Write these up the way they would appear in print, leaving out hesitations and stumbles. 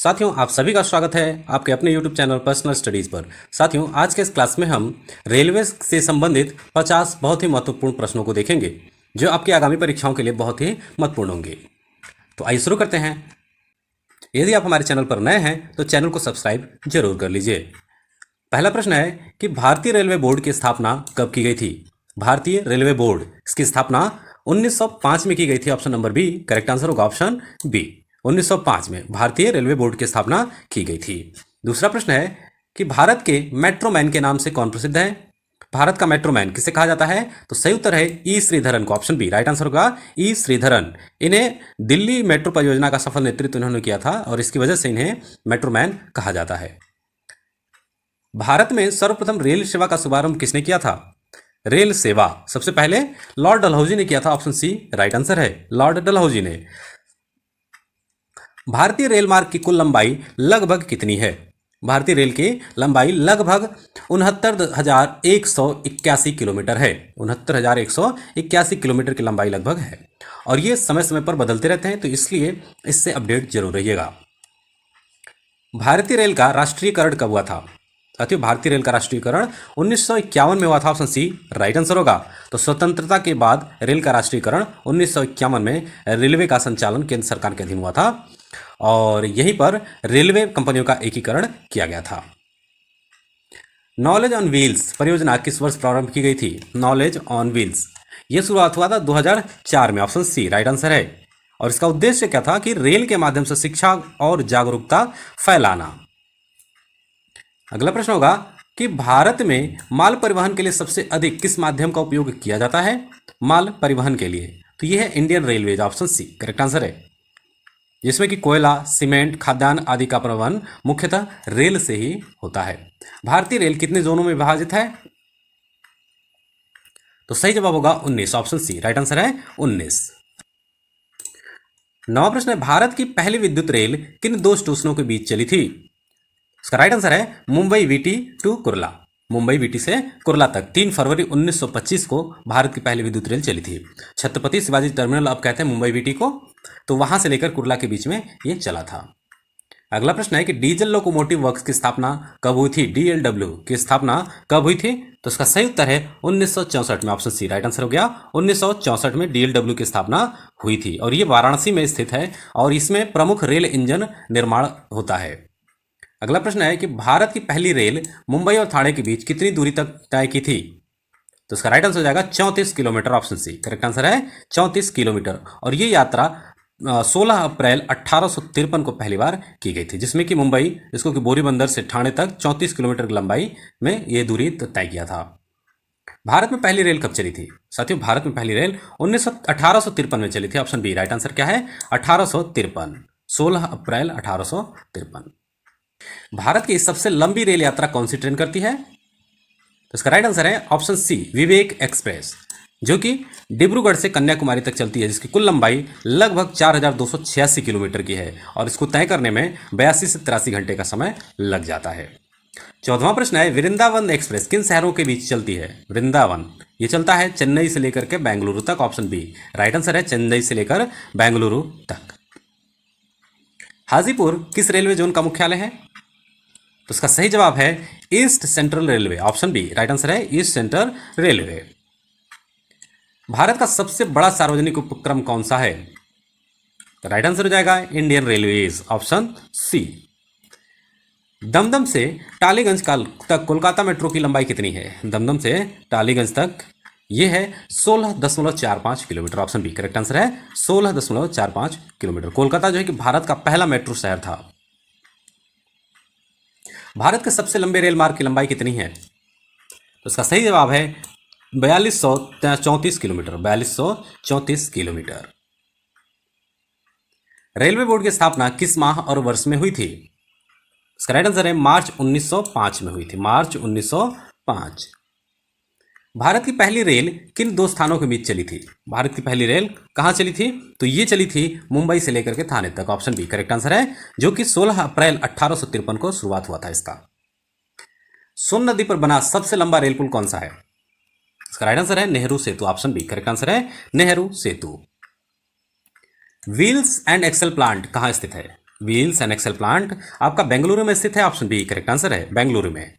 साथियों, आप सभी का स्वागत है आपके अपने YouTube चैनल पर्सनल स्टडीज़ पर। साथियों, आज के इस क्लास में हम रेलवे से संबंधित 50 बहुत ही महत्वपूर्ण प्रश्नों को देखेंगे जो आपकी आगामी परीक्षाओं के लिए बहुत ही महत्वपूर्ण होंगे। तो आइए शुरू करते हैं। यदि आप हमारे चैनल पर नए हैं तो चैनल को सब्सक्राइब जरूर कर लीजिए। पहला प्रश्न है कि भारतीय रेलवे बोर्ड की स्थापना कब की गई थी? भारतीय रेलवे बोर्ड, इसकी स्थापना 1905 में की गई थी। Option number B correct answer होगा, ऑप्शन बी। 1905 में भारतीय रेलवे बोर्ड की स्थापना की गई थी। दूसरा प्रश्न है कि भारत के मेट्रो मैन के नाम से कौन प्रसिद्ध है? भारत का मेट्रो मैन किसे कहा जाता है? तो सही उत्तर है ई श्रीधरन को, ऑप्शन बी राइट आंसर होगा ई श्रीधरन। इन्हें दिल्ली मेट्रो परियोजना का सफल नेतृत्व इन्होंने किया था और इसकी वजह से इन्हें मेट्रो मैन कहा जाता है। भारत में सर्वप्रथम रेल सेवा का शुभारंभ किसने किया था? रेल सेवा सबसे पहले लॉर्ड डलहौजी ने किया था, ऑप्शन सी राइट आंसर है, लॉर्ड डलहौजी ने। भारतीय रेल मार्ग की कुल लंबाई लगभग कितनी है? भारतीय रेल की लंबाई लगभग 69,181 किलोमीटर है। 69,181 किलोमीटर की लंबाई लगभग है और ये समय समय पर बदलते रहते हैं, तो इसलिए इससे अपडेट जरूर रहिएगा। भारतीय रेल का राष्ट्रीयकरण कब हुआ था? साथियों, भारतीय रेल का राष्ट्रीयकरण 1951 में हुआ था, ऑप्शन सी राइट आंसर होगा। तो स्वतंत्रता के बाद रेल का राष्ट्रीयकरण 1951 में रेलवे का संचालन केंद्र सरकार के अधीन हुआ था और यहीं पर रेलवे कंपनियों का एकीकरण किया गया था। नॉलेज ऑन व्हील्स परियोजना किस वर्ष प्रारंभ की गई थी? नॉलेज ऑन व्हील्स ये शुरुआत हुआ था 2004 में, ऑप्शन सी राइट आंसर है। और इसका उद्देश्य क्या था कि रेल के माध्यम से शिक्षा और जागरूकता फैलाना। अगला प्रश्न होगा कि भारत में माल परिवहन के लिए सबसे अधिक किस माध्यम का उपयोग किया जाता है? माल परिवहन के लिए तो यह है Indian railways, option C correct answer है, जिसमें कि कोयला, सीमेंट, खाद्यान्न आदि का परिवहन मुख्यतः रेल से ही होता है। भारतीय रेल कितने जोनों में विभाजित है? तो सही जवाब होगा 19, ऑप्शन सी राइट आंसर है 19। नवा प्रश्न है, भारत की पहली विद्युत रेल किन दो स्टेशनों के बीच चली थी? इसका राइट आंसर है Mumbai VT to Kurla. Mumbai VT से कुर्ला तक 3 फरवरी 1925 को भारत की पहली विद्युत रेल चली थी। छत्रपति शिवाजी टर्मिनल अब कहते हैं मुंबई वीटी को, तो वहां से लेकर कुर्ला के बीच में ये चला था। अगला प्रश्न है कि डीजल लोकोमोटिव वर्क्स की स्थापना कब हुई थी? डीएलडब्ल्यू की स्थापना कब हुई थी? तो इसका सही उत्तर है 1964 में, ऑप्शन सी राइट आंसर हो गया। 1964 में डीएलडब्ल्यू की स्थापना हुई थी और ये वाराणसी में स्थित है और इसमें प्रमुख रेल इंजन निर्माण होता है। अगला प्रश्न है कि भारत की पहली रेल मुंबई और ठाणे के बीच कितनी दूरी तक तय की थी? तो इसका राइट आंसर हो जाएगा 34 kilometre, option C correct answer है 34 किलोमीटर। और ये यात्रा 16 अप्रैल 1853 को पहली बार की गई थी, जिसमें कि मुंबई इसको कि बोरी बंदर से ठाणे तक 34 किलोमीटर की लंबाई में ये दूरी तय किया था। भारत में पहली रेल कब चली थी? साथियों, भारत में पहली रेल 1853 में चली थी, ऑप्शन बी राइट आंसर क्या है 1853, 16 अप्रैल 1853। भारत की सबसे लंबी रेल यात्रा कौन सी ट्रेन करती है? तो इसका राइट आंसर है ऑप्शन सी विवेक एक्सप्रेस, जो कि डिब्रूगढ़ से कन्याकुमारी तक चलती है, जिसकी कुल लंबाई लगभग 4286 किलोमीटर की है और इसको तय करने में 82 से 83 घंटे का समय लग जाता है। 14वां प्रश्न है, वृंदावन एक्सप्रेस किन शहरों के बीच चलती है? वृंदावन ये चलता है चेन्नई से लेकर के बेंगलुरु तक, ऑप्शन बी राइट आंसर है चेन्नई से लेकर बेंगलुरु तक। हाजीपुर किस रेलवे जोन का मुख्यालय है? तो इसका सही जवाब है east central railway, option B right answer है ईस्ट सेंट्रल रेलवे। भारत का सबसे बड़ा सार्वजनिक उपक्रम कौन सा है? तो राइट आंसर हो जाएगा Indian railways, option C. Dum Dum से टालीगंज तक कोलकाता मेट्रो की लंबाई कितनी है? दमदम से टालीगंज तक ये है 16.45 kilometre, option B correct answer है 16.45 किलोमीटर। कोलकाता जो है कि भारत का पहला मेट्रो शहर था। भारत के सबसे लंबे रेल मार्ग की लंबाई कितनी है? तो इसका सही जवाब है 4234 किलोमीटर, 4234 किलोमीटर। रेलवे बोर्ड की स्थापना किस माह और वर्ष में हुई थी? इसका राइट आंसर है मार्च 1905 में हुई थी, मार्च 1905। भारत की पहली रेल किन दो स्थानों के बीच चली थी? भारत की पहली रेल कहां चली थी? तो ये चली थी मुंबई से लेकर के थाने तक, ऑप्शन बी करेक्ट आंसर है, जो कि 16 अप्रैल 1853 को शुरुआत हुआ था इसका। सोन नदी पर बना सबसे लंबा रेल पुल कौन सा है? इसका राइट आंसर है नेहरू सेतु, ऑप्शन बी करेक्ट आंसर है नेहरू सेतु। व्हील्स एंड एक्सेल प्लांट कहां स्थित है? व्हील्स एंड एक्सेल प्लांट आपका बेंगलुरु में स्थित है। ऑप्शन बी करेक्ट आंसर है, बेंगलुरु में।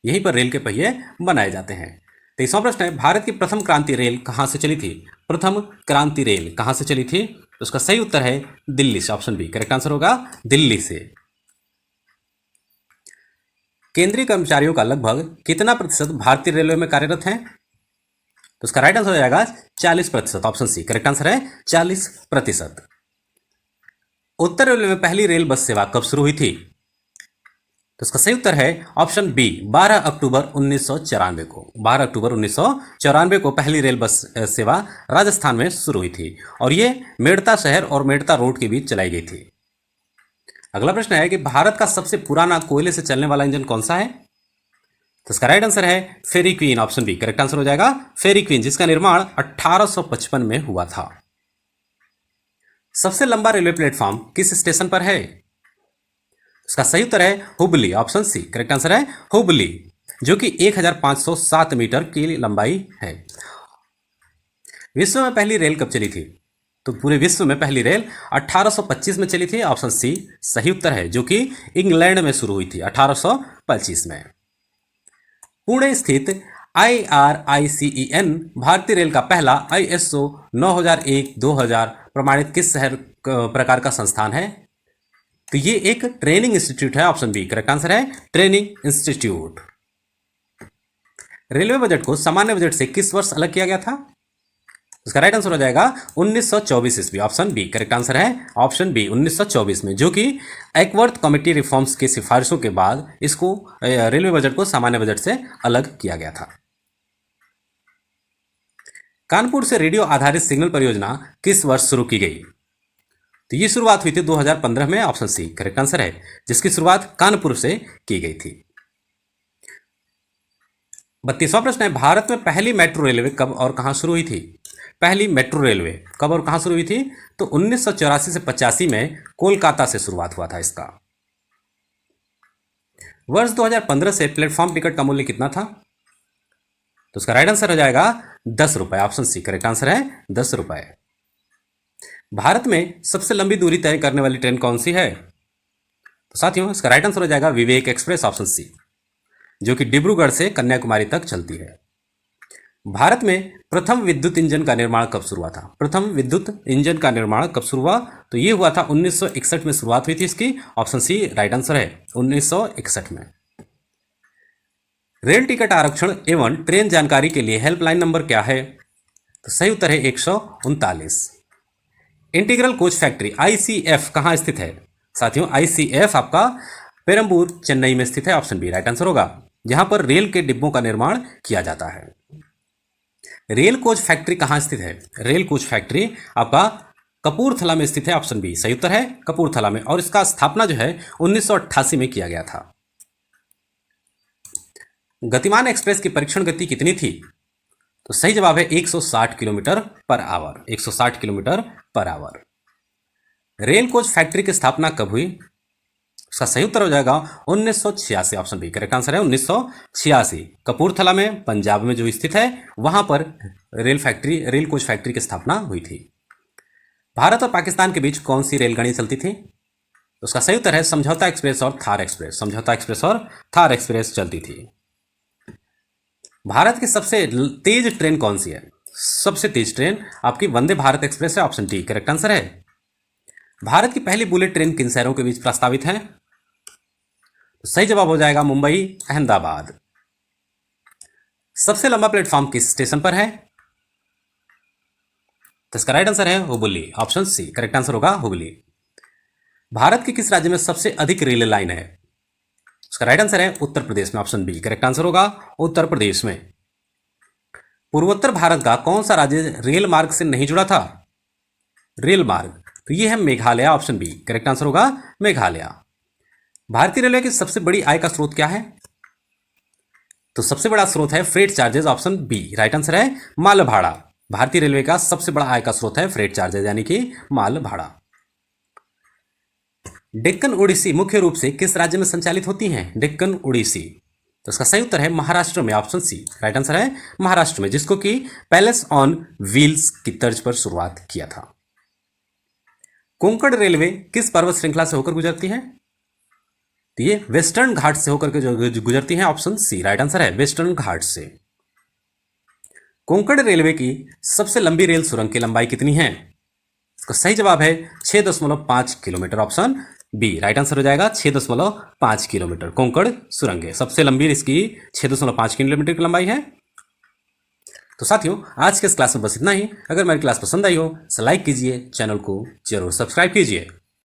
यहीं पर रेल के पहिए बनाए जाते हैं। 23वां प्रश्न है, भारत की प्रथम क्रांति रेल कहां से चली थी? प्रथम क्रांति रेल कहां से चली थी? तो उसका सही उत्तर है दिल्ली से। ऑप्शन बी करेक्ट आंसर होगा दिल्ली से। केंद्रीय कर्मचारियों का लगभग कितना प्रतिशत भारतीय रेलवे में कार्यरत हैं? तो उसका राइट आंसर हो जाएगा 40%। ऑप्शन सी करेक्ट आंसर है 40%। उत्तर रेलवे में पहली रेल बस सेवा कब शुरू हुई थी? तो इसका सही उत्तर है ऑप्शन बी 12 अक्टूबर 1994 को। 12 अक्टूबर 1994 को पहली रेल बस सेवा राजस्थान में शुरू हुई थी और ये मेड़ता शहर और मेड़ता रोड के बीच चलाई गई थी। अगला प्रश्न है कि भारत का सबसे पुराना कोयले से चलने वाला इंजन कौन सा है? तो इसका राइट आंसर है Fairy Queen. Option B correct answer हो जाएगा फेरी क्वीन, जिसका निर्माण 1855 में हुआ था। सबसे लंबा रेलवे प्लेटफॉर्म किस स्टेशन पर है? इसका सही उत्तर है Hubli. Option C correct answer है हुबली, जो कि 1507 मीटर की लंबाई है। विश्व में पहली रेल कब चली थी? तो पूरे विश्व में पहली रेल 1825 में चली थी। ऑप्शन सी सही उत्तर है, जो कि इंग्लैंड में शुरू हुई थी 1825 में। पुणे स्थित IRICEN भारतीय रेल का पहला ISO 9001-2000 प्रमाणित किस शहर प्रकार का संस्थान है? तो ये एक ट्रेनिंग इंस्टीट्यूट है। ऑप्शन बी करेक्ट आंसर है ट्रेनिंग इंस्टीट्यूट। रेलवे बजट को सामान्य बजट से किस वर्ष अलग किया गया था? इसका राइट आंसर हो जाएगा 1924 ईस्वी। ऑप्शन बी करेक्ट आंसर है ऑप्शन बी 1924 में, जो कि एकवर्थ कमेटी रिफॉर्म्स की सिफारिशों के बाद इसको रेलवे बजट को सामान्य बजट से अलग किया गया था। कानपुर से रेडियो आधारित सिग्नल परियोजना किस वर्ष शुरू की गई? तो ये शुरुआत हुई थी 2015 में। ऑप्शन सी करेक्ट आंसर है, जिसकी शुरुआत कानपुर से की गई थी। 32वां प्रश्न है, भारत में पहली मेट्रो रेलवे कब और कहां शुरू हुई थी? पहली मेट्रो रेलवे कब और कहां शुरू हुई थी? तो 1984 से 85 में कोलकाता से शुरुआत हुआ था इसका। वर्ष 2015 से प्लेटफॉर्म टिकट का मूल्य कितना था? तो उसका राइट आंसर हो जाएगा 10 रुपए। ऑप्शन सी करेक्ट आंसर है 10 रुपए। भारत में सबसे लंबी दूरी तय करने वाली ट्रेन कौन सी है? तो साथियों, इसका राइट आंसर हो जाएगा विवेक एक्सप्रेस। ऑप्शन सी, जो कि डिब्रूगढ़ से कन्याकुमारी तक चलती है। भारत में प्रथम विद्युत इंजन का निर्माण कब शुरू हुआ था? प्रथम विद्युत इंजन का निर्माण कब शुरू हुआ? तो ये हुआ था 1961 में शुरुआत हुई थी इसकी। ऑप्शन सी राइट आंसर है 1961 में। रेल टिकट आरक्षण एवं ट्रेन जानकारी के लिए हेल्पलाइन नंबर क्या है? तो सही उत्तर है 139। इंटीग्रल कोच फैक्ट्री ICF कहां स्थित है? साथियों, ICF आपका पेरम्बूर चेन्नई में स्थित है। ऑप्शन बी राइट आंसर होगा, जहां पर रेल के डिब्बों का निर्माण किया जाता है। रेल कोच फैक्ट्री कहां स्थित है? रेल कोच फैक्ट्री आपका कपूरथला में स्थित है। ऑप्शन बी सही उत्तर है कपूरथला में, और इसका स्थापना जो है 1988 में किया गया था। गतिमान एक्सप्रेस की परीक्षण गति कितनी थी? तो सही जवाब है 160 kilometre per hour. 160 kilometre per hour. Rail coach factory की स्थापना कब हुई? उसका सही उत्तर हो जाएगा 1986। ऑप्शन बी करेक्ट आंसर है 1986। कपूरथला में पंजाब में जो स्थित है वहां पर रेल कोच फैक्ट्री की स्थापना हुई थी। भारत और पाकिस्तान के बीच कौन सी रेलगाड़ी चलती थी? उसका सही उत्तर है समझौता एक्सप्रेस और थार एक्सप्रेस। समझौता एक्सप्रेस और थार एक्सप्रेस चलती थी। भारत की सबसे तेज ट्रेन कौन सी है? सबसे तेज ट्रेन आपकी वंदे भारत एक्सप्रेस है। ऑप्शन डी करेक्ट आंसर है। भारत की पहली बुलेट ट्रेन किन शहरों के बीच प्रस्तावित है? तो सही जवाब हो जाएगा मुंबई अहमदाबाद। सबसे लंबा प्लेटफॉर्म किस स्टेशन पर है? तो इसका राइट आंसर है Hubli. Option C correct answer होगा हुबली। भारत के किस राज्य में सबसे अधिक रेल लाइन है? उसका राइट आंसर है उत्तर प्रदेश में। ऑप्शन बी करेक्ट आंसर होगा उत्तर प्रदेश में। पूर्वोत्तर भारत का कौन सा राज्य रेल मार्ग से नहीं जुड़ा था? रेल मार्ग, तो ये है Meghalaya. Option B correct answer होगा मेघालय। भारतीय रेलवे की सबसे बड़ी आय का स्रोत क्या है? तो सबसे बड़ा स्रोत है freight charges. Option B right answer है माल भाड़ा। भारतीय रेलवे का सबसे बड़ा आय का स्रोत है फ्रेट चार्जेस, यानी कि माल भाड़ा। डेक्कन ओडिसी मुख्य रूप से किस राज्य में संचालित होती हैं? डेक्कन ओडिसी, तो इसका सही उत्तर है महाराष्ट्र में। ऑप्शन सी राइट आंसर है महाराष्ट्र में, जिसको कि पैलेस ऑन व्हील्स की तर्ज पर शुरुआत किया था। कोंकण रेलवे किस पर्वत श्रृंखला से होकर गुजरती है? तो ये वेस्टर्न घाट से होकर के जो गुजरती है, ऑप्शन सी राइट आंसर है, वेस्टर्न घाट से। कोंकण रेलवे की सबसे लंबी रेल सुरंग की लंबाई कितनी है? इसका सही जवाब है 6.5 kilometre, option B right answer हो जाएगा, 6.5 किलोमीटर कोंकण सुरंग है, सबसे लंबी इसकी 6.5 किलोमीटर की लंबाई है। तो साथियों, आज के इस क्लास में बस इतना ही। अगर मेरी क्लास पसंद आई हो तो लाइक कीजिए, चैनल को जरूर सब्सक्राइब कीजिए।